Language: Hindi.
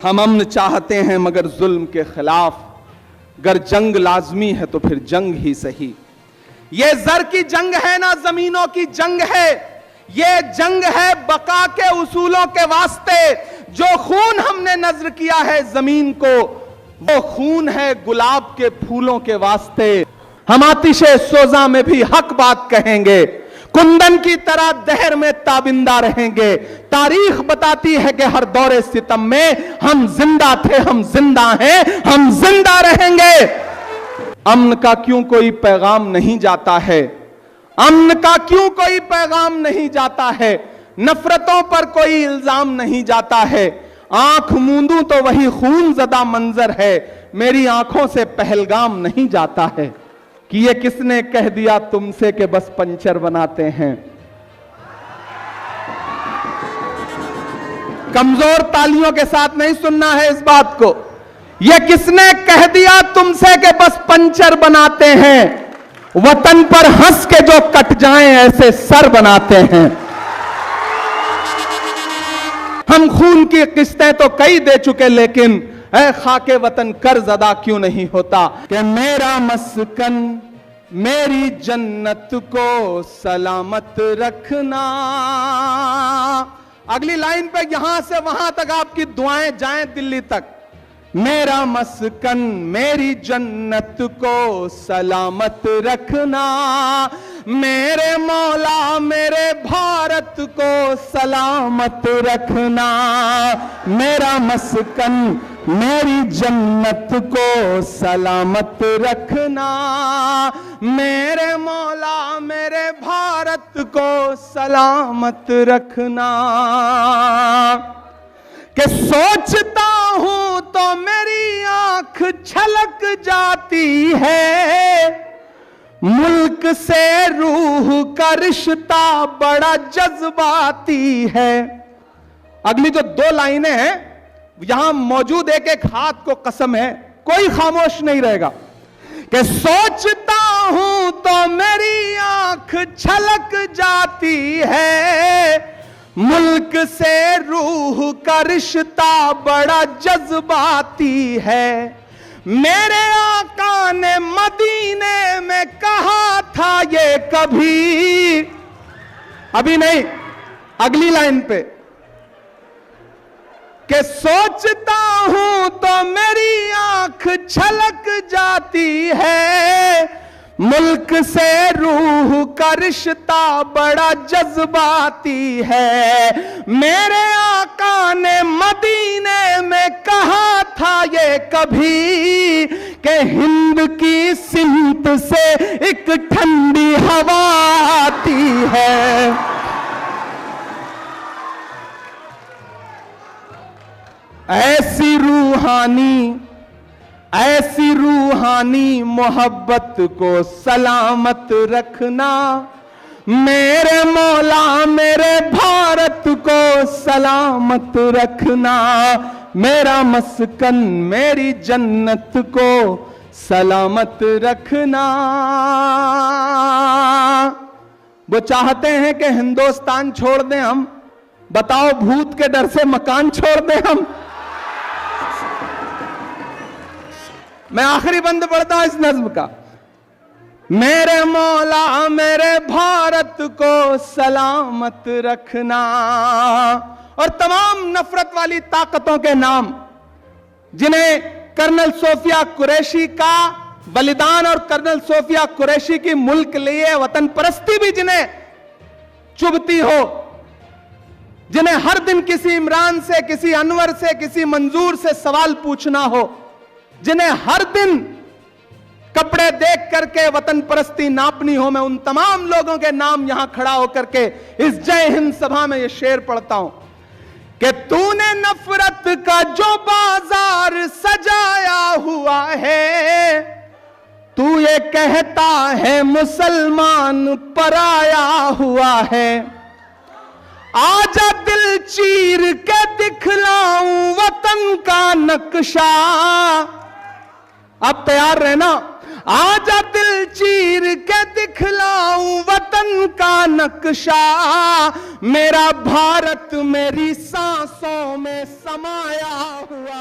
हम अमन चाहते हैं मगर जुल्म के खिलाफ, अगर जंग लाजमी है तो फिर जंग ही सही। ये जर की जंग है ना जमीनों की जंग है, ये जंग है बका के उसूलों के वास्ते। जो खून हमने नजर किया है जमीन को, वो खून है गुलाब के फूलों के वास्ते। हम आतिशे सोजा में भी हक बात कहेंगे, कुंदन की तरह दहर में ताबिंदा रहेंगे। तारीख बताती है कि हर दौरे सितम में हम जिंदा थे, हम जिंदा हैं, हम जिंदा रहेंगे। अमन का क्यों कोई पैगाम नहीं जाता है, अमन का क्यों कोई पैगाम नहीं जाता है, नफरतों पर कोई इल्जाम नहीं जाता है। आंख मूंदूं तो वही खून ज़दा मंजर है, मेरी आंखों से पहलगाम नहीं जाता है। कि ये किसने कह दिया तुमसे कि बस पंचर बनाते हैं। कमजोर तालियों के साथ नहीं सुनना है इस बात को। ये किसने कह दिया तुमसे कि बस पंचर बनाते हैं, वतन पर हंस के जो कट जाएं ऐसे सर बनाते हैं। हम खून की किस्तें तो कई दे चुके, लेकिन ऐ खाके वतन कर्ज अदा क्यों नहीं होता। कि मेरा मस्कन मेरी जन्नत को सलामत रखना। अगली लाइन पे यहां से वहां तक आपकी दुआएं जाएं दिल्ली तक। मेरा मस्कन मेरी जन्नत को सलामत रखना, मेरे मौला मेरे भारत को सलामत रखना। मेरा मस्कन मेरी जन्नत को सलामत रखना, मेरे मौला मेरे भारत को सलामत रखना। कि सोचता हूं तो मेरी आंख छलक जाती है, मुल्क से रूह का रिश्ता बड़ा जज्बाती है। अगली जो दो लाइनें हैं, यहां मौजूद एक एक हाथ को कसम है, कोई खामोश नहीं रहेगा। कि सोचता हूं तो मेरी आंख छलक जाती है, मुल्क से रूह का रिश्ता बड़ा जज्बाती है। मेरे आका ने मदीने में कहा था ये कभी, अभी नहीं अगली लाइन पे। कि सोचता हूं तो मेरी आंख छलक जाती है, मुल्क से रूह का रिश्ता बड़ा जज्बाती है। मेरे आका ने मदीने में कहा था ये कभी, कि हिंद की सिमत से एक ठंडी हवा आती है। ऐसी रूहानी मोहब्बत को सलामत रखना, मेरे मौला मेरे भारत को सलामत रखना। मेरा मस्कन मेरी जन्नत को सलामत रखना। वो चाहते हैं कि हिंदुस्तान छोड़ दें हम, बताओ भूत के डर से मकान छोड़ दें हम। मैं आखिरी बंद पढ़ता हूं इस नज्म का। मेरे मौला मेरे भारत को सलामत रखना। और तमाम नफरत वाली ताकतों के नाम, जिन्हें कर्नल सोफिया कुरैशी का बलिदान और कर्नल सोफिया कुरैशी की मुल्क लिए वतन परस्ती भी जिन्हें चुभती हो, जिन्हें हर दिन किसी इमरान से, किसी अनवर से, किसी मंजूर से सवाल पूछना हो, जिन्हें हर दिन कपड़े देख करके वतन परस्ती नापनी हो, मैं उन तमाम लोगों के नाम यहां खड़ा होकर के इस जय हिंद सभा में ये शेर पढ़ता हूं। कि तूने नफरत का जो बाजार सजाया हुआ है, तू ये कहता है मुसलमान पराया हुआ है। आजा दिल चीर के दिखलाऊं वतन का नक्शा। अब तैयार रहना। आजा दिल चीर के दिखलाऊं वतन का नक्शा, मेरा भारत मेरी सांसों में समाया हुआ